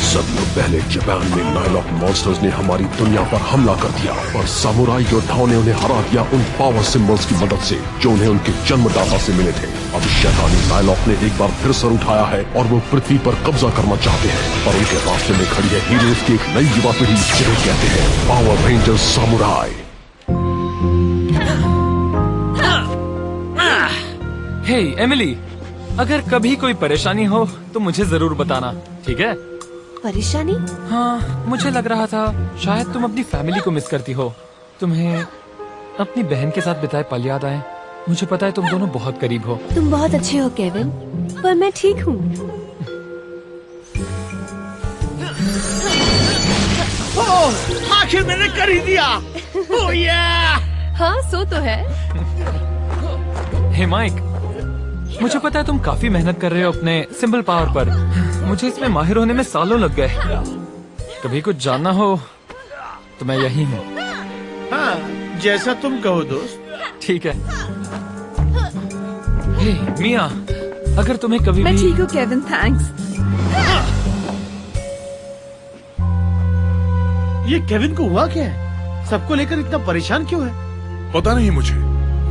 सदियों पहले जापान में नाइलॉक मॉन्स्टर्स ने हमारी दुनिया पर हमला कर दिया और सामुराई योद्धाओं ने उन्हें हरा दिया उन पावर सिंबल्स की मदद से जो उन्हें उनके जन्मदाता से मिले थे। अब शैतानी नाइलॉक ने एक बार फिर सर उठाया है और वो पृथ्वी पर कब्जा करना चाहते हैं, पर उनके रास्ते में खड़ी है हीरोज की एक नई युवा पीढ़ी जिन्हें कहते हैं पावर रेंजर्स सामुराई। हे एमिली, अगर कभी कोई परेशानी हो तो मुझे जरूर बताना, ठीक है? परेशानी? हाँ, मुझे लग रहा था शायद तुम अपनी फैमिली को मिस करती हो। तुम्हें अपनी बहन के साथ बिताए पल याद आए। मुझे पता है तुम दोनों बहुत करीब हो। तुम बहुत अच्छे हो केविन, पर मैं ठीक हूँ। आखिर मैंने कर ही दिया। ओह हाँ, सो तो है। हे माइक, मुझे पता है तुम काफी मेहनत कर रहे हो अपने सिंबल पावर पर। मुझे इसमें माहिर होने में सालों लग गए। कभी कुछ जानना हो तो मैं यही हूँ। हाँ, जैसा तुम कहो दोस्त। ठीक है। हे मिया, अगर तुम्हें कभी मैं भी... ठीक हूँ केविन, थैंक्स। ये केविन को हुआ क्या है? सबको लेकर इतना परेशान क्यों है? पता नहीं मुझे,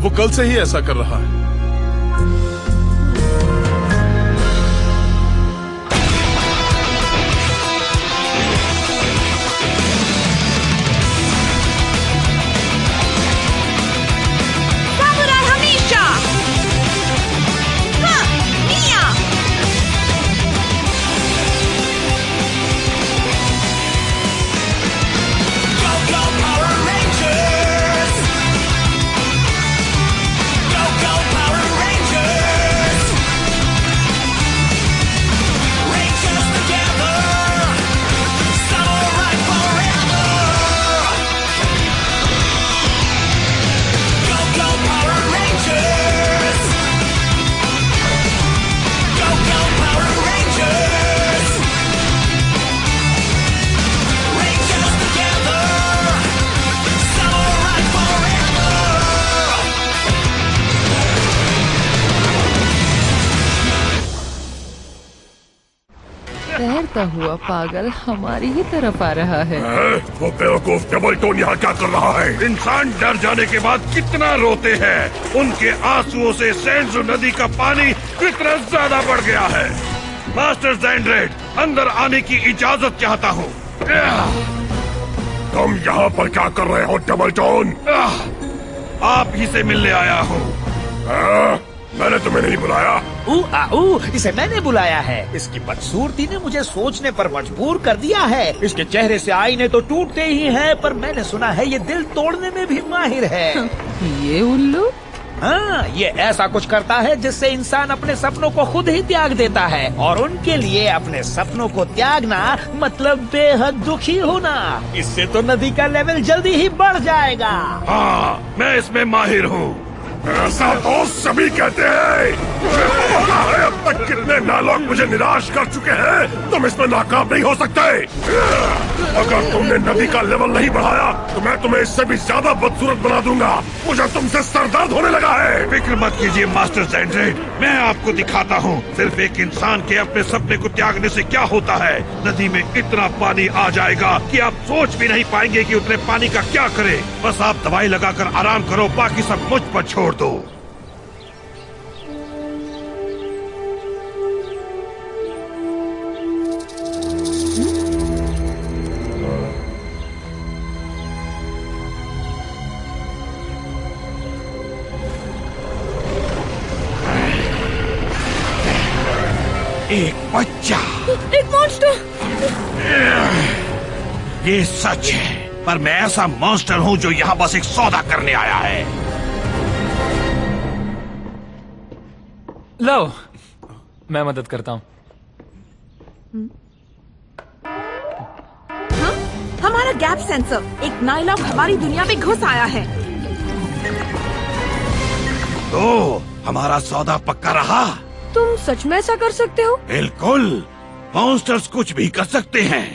वो कल से ही ऐसा कर रहा है। तैरता हुआ पागल हमारी ही तरफ आ रहा है। वो बेवकूफ डबल टोन यहाँ क्या कर रहा है? इंसान डर जाने के बाद कितना रोते हैं। उनके आंसुओं से सेंजू नदी का पानी कितना ज्यादा बढ़ गया है। मास्टर ज़ैंड्रेड, अंदर आने की इजाजत चाहता हूँ। तुम यहाँ पर क्या कर रहे हो डबल टोन? आप ही से मिलने आया हूँ। मैंने तुम्हें नहीं बुलाया। इसे मैंने बुलाया है। इसकी बदसूरती ने मुझे सोचने पर मजबूर कर दिया है। इसके चेहरे से आईने तो टूटते ही हैं, पर मैंने सुना है ये दिल तोड़ने में भी माहिर है। ये उल्लू? हाँ, ये ऐसा कुछ करता है जिससे इंसान अपने सपनों को खुद ही त्याग देता है, और उनके लिए अपने सपनों को त्यागना मतलब बेहद दुखी होना। इससे तो नदी का लेवल जल्दी ही बढ़ जाएगा। हाँ, मैं इसमें माहिर हूँ। ऐसा तो सभी कहते हैं। अब तक कितने नालॉक मुझे निराश कर चुके हैं, तुम इसमें नाकाम नहीं हो सकते। अगर तुमने नदी का लेवल नहीं बढ़ाया तो मैं तुम्हें इससे भी ज्यादा बदसूरत बना दूंगा। मुझे तुमसे सरदर्द होने लगा है। फिक्र मत कीजिए मास्टर ज़ैंड्रेड, मैं आपको दिखाता हूँ सिर्फ एक इंसान के अपने सपने को त्यागने से क्या होता है। नदी में इतना पानी आ जाएगा कि आप सोच भी नहीं पाएंगे कि उतने पानी का क्या करे। बस आप दवाई लगाकर आराम करो, बाकी सब मुझ पर छोड़ दो। एक बच्चा, एक मॉन्स्टर। ये सच है, पर मैं ऐसा मॉन्स्टर हूँ जो यहाँ बस एक सौदा करने आया है। लो, मैं मदद करता हूँ। हाँ? हमारा गैप सेंसर, एक नाइलॉक हमारी दुनिया में घुस आया है। तो हमारा सौदा पक्का रहा? तुम सच में ऐसा कर सकते हो? बिल्कुल, मॉन्स्टर्स कुछ भी कर सकते हैं।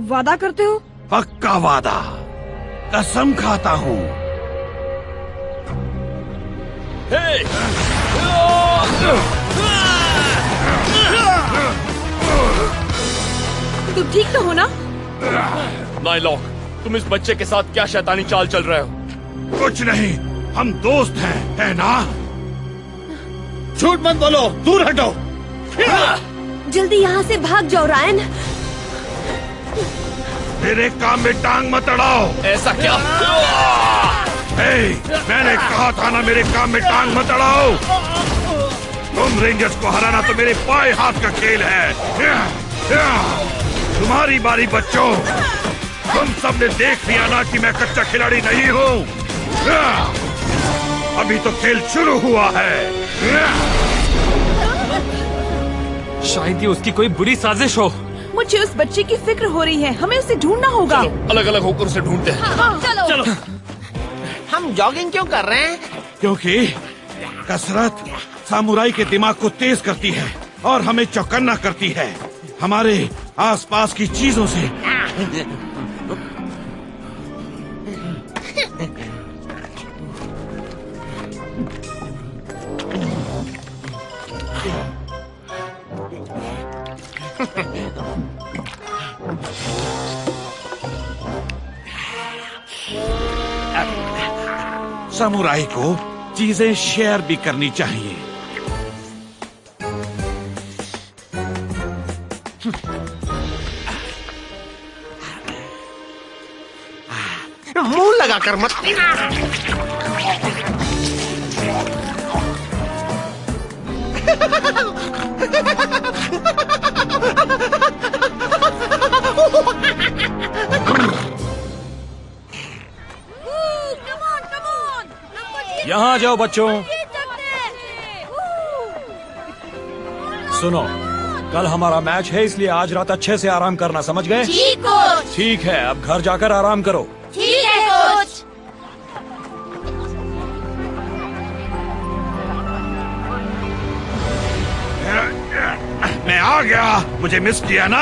वादा करते हो? पक्का वादा, कसम खाता हूँ। तुम तुम ठीक तो हो ना? नाइलॉक, तुम इस बच्चे के साथ क्या शैतानी चाल चल रहे हो? कुछ नहीं, हम दोस्त हैं, है ना? झूठ मत बोलो, दूर हटो। जल्दी यहाँ से भाग जाओ रायन। मेरे काम में टांग मत अड़ाओ। ऐसा क्या? मैंने कहा था ना, मेरे काम में टांग मत अड़ाओ। तुम रेंजर्स को हराना तो मेरे पाए हाथ का खेल है। तुम्हारी बारी बच्चों। तुम सबने देख लिया ना कि मैं कच्चा खिलाड़ी नहीं हूँ। अभी तो खेल शुरू हुआ है। शायद ये उसकी कोई बुरी साजिश हो। मुझे उस बच्चे की फिक्र हो रही है, हमें उसे ढूंढना होगा। अलग अलग होकर उसे ढूंढते हैं। चलो। हम जॉगिंग क्यों कर रहे हैं? क्योंकि कसरत सामुराई के दिमाग को तेज करती है और हमें चौकन्ना करती है हमारे आसपास की चीजों से। सामुराई को चीजें शेयर भी करनी चाहिए। मुंह लगाकर मत। यहाँ जाओ बच्चों। सुनो, कल हमारा मैच है, इसलिए आज रात अच्छे से आराम करना, समझ गए? ठीक है, अब घर जाकर आराम करो। ठीक है कोच। मैं आ गया, मुझे मिस किया ना?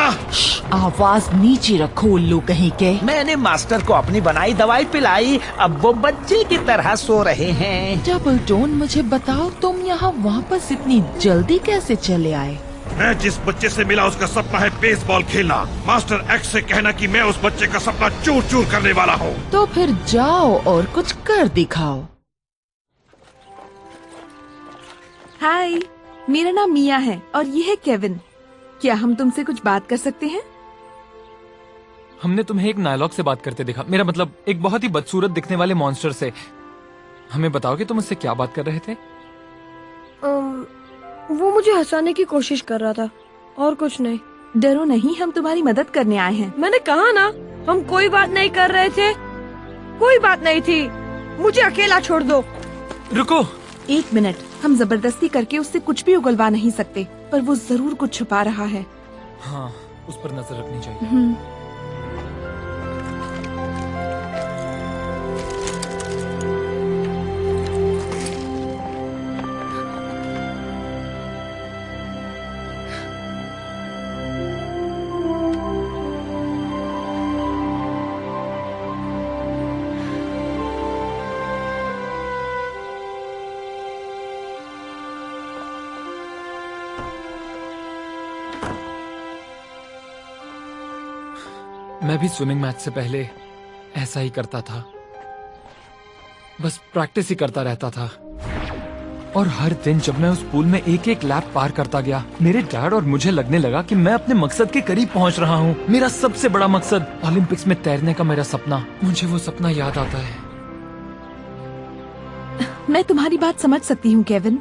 आवाज नीचे रखो उल्लू कहीं के। मैंने मास्टर को अपनी बनाई दवाई पिलाई, अब वो बच्चे की तरह सो रहे हैं। डबल टोन, मुझे बताओ तुम यहाँ वापस इतनी जल्दी कैसे चले आए? मैं जिस बच्चे से मिला उसका सपना है बेसबॉल खेलना। मास्टर एक्स से कहना कि मैं उस बच्चे का सपना चूर चूर करने वाला हूँ। तो फिर जाओ और कुछ कर दिखाओ। हाय, मेरा नाम मिया है और ये है केविन। क्या हम तुमसे कुछ बात कर सकते हैं? हमने तुम्हें एक नायलॉक से बात करते देखा, मेरा मतलब एक बहुत ही बदसूरत दिखने वाले मॉन्स्टर से। हमें बताओ कि तुम उससे क्या बात कर रहे थे? वो मुझे हंसाने की कोशिश कर रहा था और कुछ नहीं। डरो नहीं, हम तुम्हारी मदद करने आए हैं। मैंने कहा ना, हम कोई बात नहीं कर रहे थे। कोई बात नहीं थी, मुझे अकेला छोड़ दो। रुको, 1 मिनट, हम जबरदस्ती करके उससे कुछ भी उगलवा नहीं सकते, पर वो जरूर कुछ छुपा रहा है। हाँ, उस पर नजर रखनी चाहिए। मैं भी स्विमिंग मैच से पहले ऐसा ही करता था, बस प्रैक्टिस ही करता रहता था। और हर दिन जब मैं उस पूल में एक एक लैप पार करता गया, मेरे डैड और मुझे लगने लगा कि मैं अपने मकसद के करीब पहुंच रहा हूँ। मेरा सबसे बड़ा मकसद, ओलंपिक्स में तैरने का मेरा सपना। मुझे वो सपना याद आता है। मैं तुम्हारी बात समझ सकती हूँ केविन,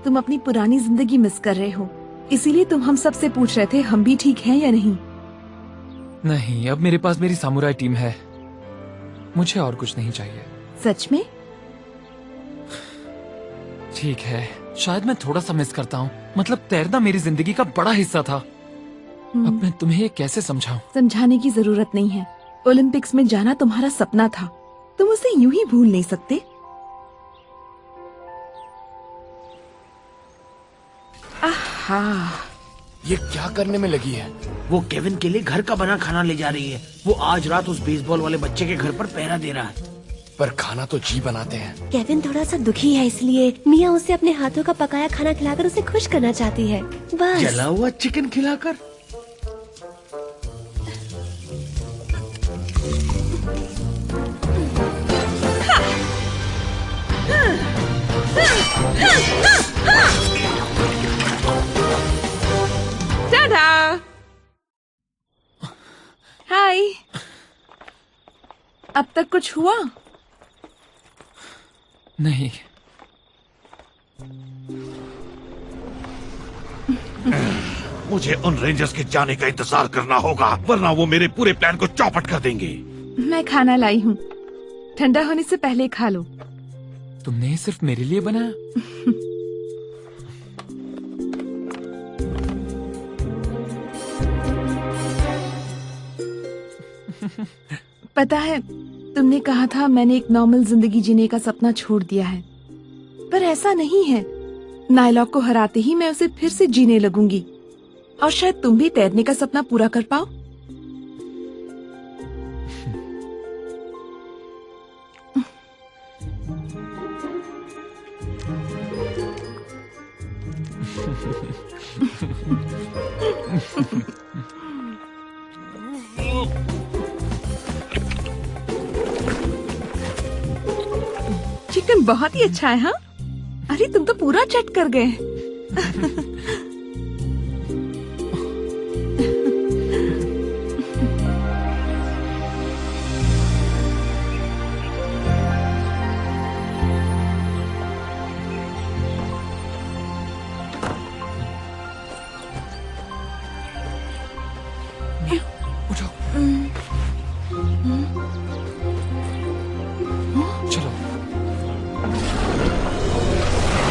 तुम अपनी पुरानी जिंदगी मिस कर रहे हो, इसीलिए तुम हम सबसे पूछ रहे थे हम भी ठीक हैं या नहीं। नहीं, अब मेरे पास मेरी सामुराई टीम है, मुझे और कुछ नहीं चाहिए। सच में? ठीक है, शायद मैं थोड़ा सा मिस करता हूँ, मतलब तैरना मेरी जिंदगी का बड़ा हिस्सा था। अब मैं तुम्हें ये कैसे समझाऊं? समझाने की जरूरत नहीं है, ओलंपिक्स में जाना तुम्हारा सपना था, तुम उसे यूं ही भूल नहीं सकते। आहा, ये क्या करने में लगी है? वो केविन के लिए घर का बना खाना ले जा रही है। वो आज रात उस बेसबॉल वाले बच्चे के घर पर पहरा दे रहा है। पर खाना तो जी बनाते हैं। केविन थोड़ा सा दुखी है, इसलिए मिया उसे अपने हाथों का पकाया खाना खिलाकर उसे खुश करना चाहती है। बस जला हुआ चिकन खिलाकर। टाटा। हाय। अब तक कुछ हुआ? नहीं। मुझे उन रेंजर्स के जाने का इंतजार करना होगा, वरना वो मेरे पूरे प्लान को चौपट कर देंगे। मैं खाना लाई हूँ, ठंडा होने से पहले खा लो। तुमने ये सिर्फ मेरे लिए बनाया? पता है, तुमने कहा था मैंने एक नॉर्मल जिंदगी जीने का सपना छोड़ दिया है, पर ऐसा नहीं है। नायलॉक को हराते ही मैं उसे फिर से जीने लगूंगी, और शायद तुम भी तैरने का सपना पूरा कर पाओ। चिकन बहुत ही अच्छा है। हाँ, अरे तुम तो पूरा चट कर गए।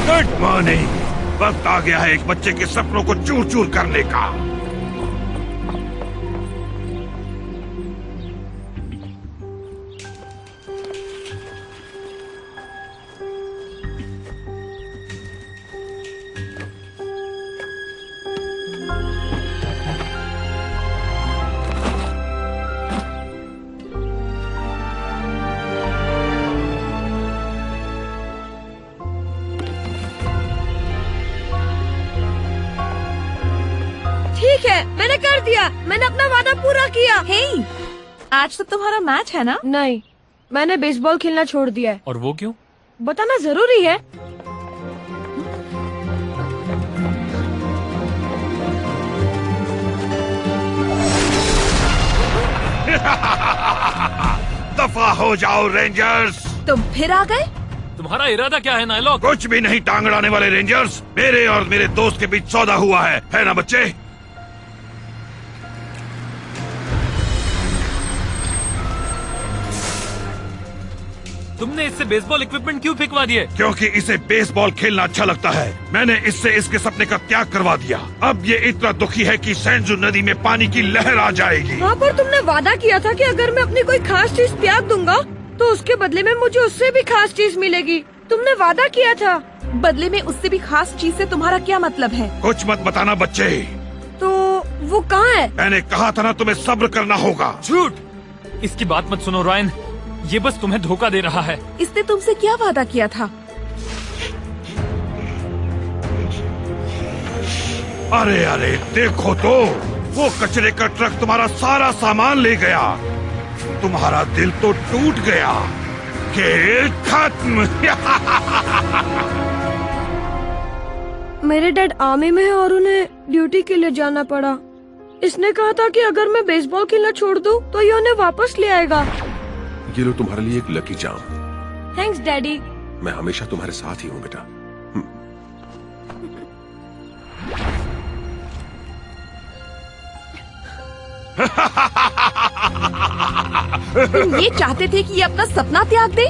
Good morning. वक्त आ गया है एक बच्चे के सपनों को चूर चूर करने का। ठीक है, मैंने कर दिया। मैंने अपना वादा पूरा किया। हे, आज तो तुम्हारा मैच है ना? नहीं, मैंने बेसबॉल खेलना छोड़ दिया है। और वो क्यों? बताना जरूरी है। दफा हो जाओ रेंजर्स। तुम फिर आ गए? तुम्हारा इरादा क्या है नायलॉक? कुछ भी नहीं टांग अड़ाने वाले रेंजर्स। मेरे और मेरे दोस्त के बीच सौदा हुआ है ना बच्चे? तुमने इससे बेसबॉल इक्विपमेंट क्यों फेंकवा दिए? क्योंकि इसे बेसबॉल खेलना अच्छा लगता है। मैंने इससे इसके सपने का त्याग करवा दिया। अब ये इतना दुखी है कि सेंजू नदी में पानी की लहर आ जाएगी। हाँ, पर तुमने वादा किया था कि अगर मैं अपनी कोई खास चीज त्याग दूंगा तो उसके बदले में मुझे उससे भी खास चीज मिलेगी। तुमने वादा किया था। बदले में उससे भी खास चीज से तुम्हारा क्या मतलब है? कुछ मत बताना बच्चे। तो वो कहाँ है? मैंने कहा था ना, तुम्हें सब्र करना होगा। झूठ! इसकी बात मत सुनो रायन, ये बस तुम्हें धोखा दे रहा है। इसने तुमसे क्या वादा किया था? अरे अरे देखो तो, वो कचरे का ट्रक तुम्हारा सारा सामान ले गया। तुम्हारा दिल तो टूट गया। खेल खत्म। मेरे डैड आर्मी में है और उन्हें ड्यूटी के लिए जाना पड़ा। इसने कहा था कि अगर मैं बेसबॉल खेलना छोड़ दूं तो ये उन्हें वापस ले आएगा। ये लो तुम्हारे लिए एक लकी जाम। Thanks daddy. मैं हमेशा तुम्हारे साथ ही हूँ बेटा। तुम ये चाहते थे कि ये अपना सपना त्याग दे?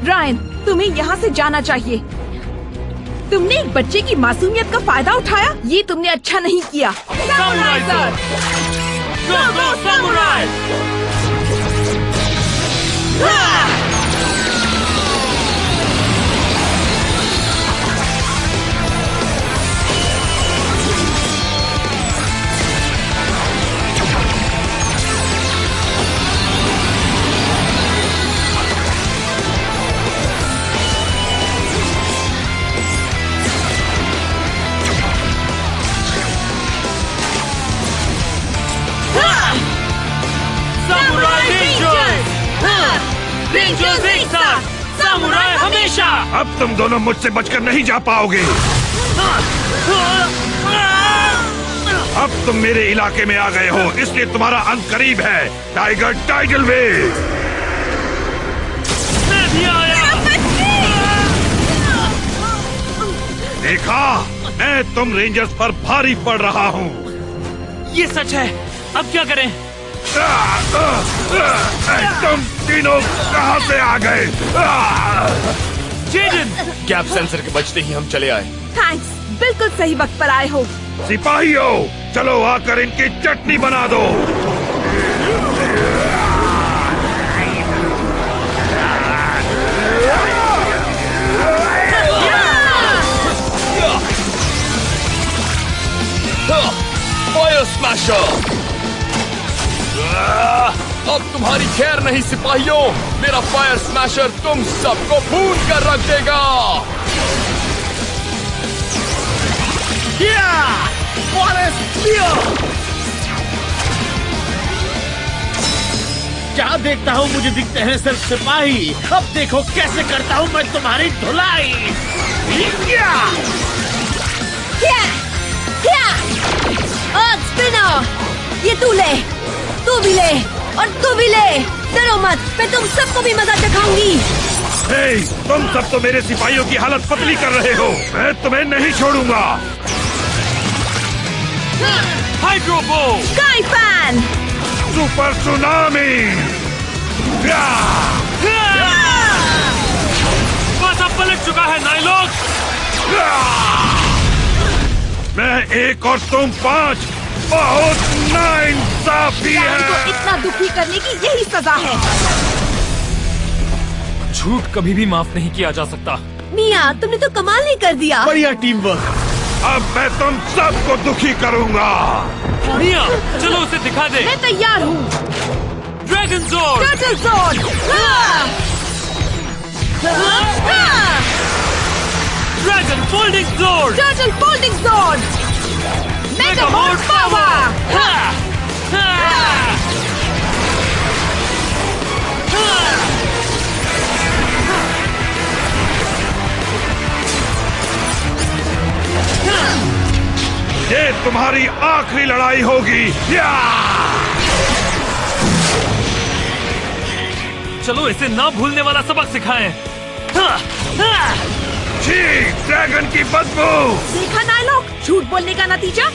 रायन, तुम्हें यहाँ से जाना चाहिए। तुमने एक बच्चे की मासूमियत का फायदा उठाया, ये तुमने अच्छा नहीं किया। Samurai sir! Go go samurai! अब तुम दोनों मुझसे बचकर नहीं जा पाओगे। अब तुम मेरे इलाके में आ गए हो, इसलिए तुम्हारा अंत करीब है। Tiger tidal wave. देखा, मैं तुम रेंजर्स पर भारी पड़ रहा हूँ। ये सच है। अब क्या करें? तुम तीनों कहाँ से आ गए? जेडन! गैप सेंसर के बचते ही हम चले आए। थैंक्स, बिल्कुल सही वक्त पर आए हो। सिपाहियों, चलो आकर इनकी चटनी बना दो। Fire smasher! अब तुम्हारी खैर नहीं सिपाहियों, मेरा फायर स्मैशर तुम सबको भून कर रख देगा। क्या देखता हूँ, मुझे दिखते हैं सिर्फ सिपाही। अब देखो कैसे करता हूँ मैं तुम्हारी धुलाई। ये तू ले, तू भी ले और तू भी ले। डरो मत, मैं तुम सबको भी मजा दिखाऊंगी। हे, तुम सब तो मेरे सिपाहियों की हालत पतली कर रहे हो। मैं तुम्हें नहीं छोड़ूंगा। हाइड्रोबो! Sky fan! Super tsunami! बस अब पलट चुका है नाइलॉक। मैं एक और तुम 5। बहुत नाइंसाफी है। को इतना दुखी करने की यही सजा है। झूठ कभी भी माफ नहीं किया जा सकता। मिया, तुमने तो कमाल ही कर दिया। बढ़िया टीम वर्क। अब मैं तुम सबको दुखी करूंगा। मिया, चलो उसे दिखा दे। मैं तैयार हूँ। Dragon zord! Turtle zord! Dragon folding zord! Turtle folding zord! Mega mode power! ये तुम्हारी आखिरी लड़ाई होगी। चलो इसे ना भूलने वाला सबक सिखाएं। छी, ड्रैगन की बदबू! देखा नाइलॉक, झूठ बोलने का नतीजा।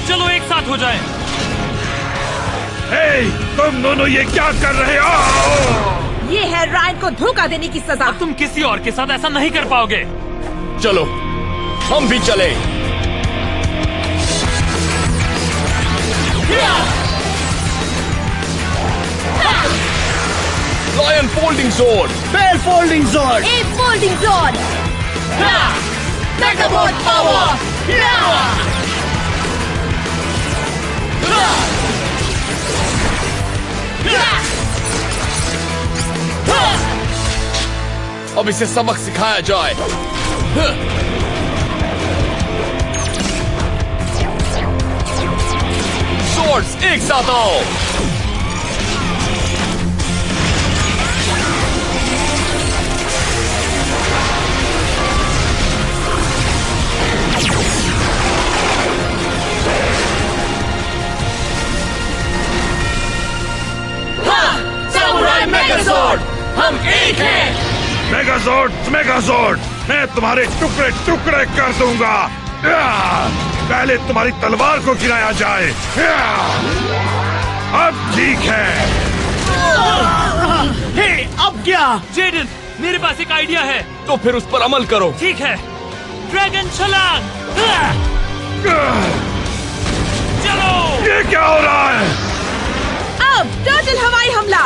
चलो एक साथ हो जाएं। हे, तुम दोनों ये क्या कर रहे हो? ये है रायन को धोखा देने की सजा। अब तुम किसी और के साथ ऐसा नहीं कर पाओगे। चलो हम भी चले। Lion folding sword, Bear folding sword, Ape folding sword, mega mode power! अब इसे सबक सिखाया जाए। Swords एक साथ आओ। Samurai megazord! हम एक हैं! मेगाज़ोर्ड, मेगाज़ोर्ड! मैं तुम्हारे टुकड़े टुकड़े कर दूंगा। पहले तुम्हारी तलवार को गिराया जाए। अब ठीक है। हे, अब क्या? जेडन, मेरे पास एक आइडिया है। तो फिर उस पर अमल करो। ठीक है, ड्रैगन छलांग! चलो! ये क्या हो रहा है? अब टर्टल हवाई हमला!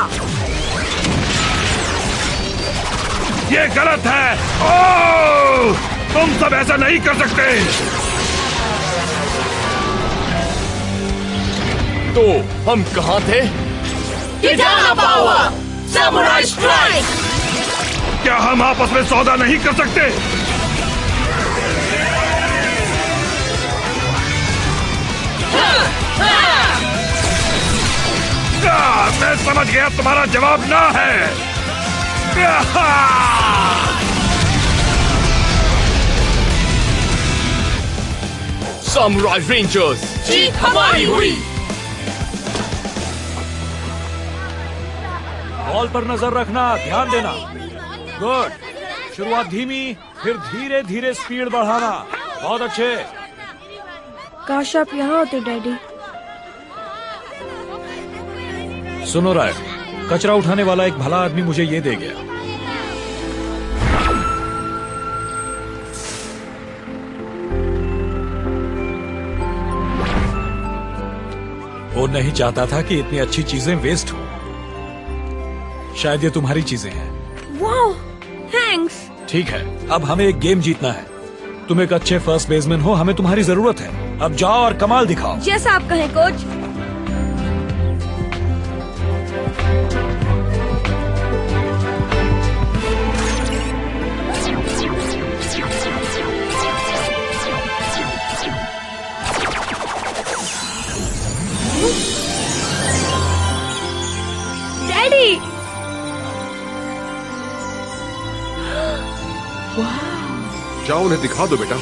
ये गलत है। ओह! तुम सब ऐसा नहीं कर सकते। तो हम कहाँ थे? किटाना पावर! Samurai strike! क्या हम आपस में सौदा नहीं कर सकते? मैं समझ गया तुम्हारा जवाब ना है। Samurai Rangers, जीत हमारी हुई। बॉल पर नजर रखना, ध्यान देना। गुड। शुरुआत धीमी, फिर धीरे धीरे स्पीड बढ़ाना। बहुत अच्छे। काश आप यहाँ होते डैडी। सुनो राय, कचरा उठाने वाला एक भला आदमी मुझे ये दे गया। वो नहीं चाहता था कि इतनी अच्छी चीजें वेस्ट हो। शायद ये तुम्हारी चीजें हैं। Wow, thanks. ठीक है, अब हमें एक गेम जीतना है। तुम एक अच्छे फर्स्ट बेसमैन हो, हमें तुम्हारी जरूरत है। अब जाओ और कमाल दिखाओ। जैसा आप कहें कोच। डैडी। जाओ उन्हें दिखा दो बेटा।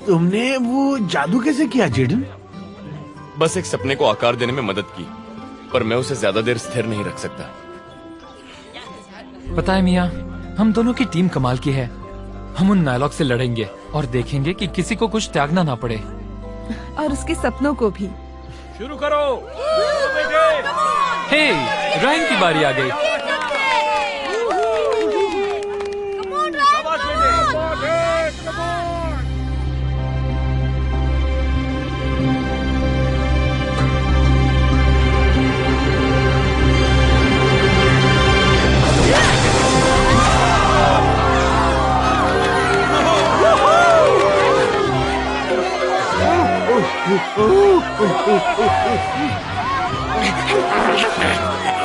तुमने वो जादू कैसे किया जेडन? बस एक सपने को आकार देने में मदद की, पर मैं उसे ज्यादा देर स्थिर नहीं रख सकता। पता है मियाँ, हम दोनों की टीम कमाल की है। हम उन नायलॉक से लड़ेंगे और देखेंगे कि किसी को कुछ त्यागना ना पड़े। और उसके सपनों को भी। शुरू करो। हे, रायन की बारी आ गई।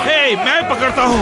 हे, मैं पकड़ता हूँ।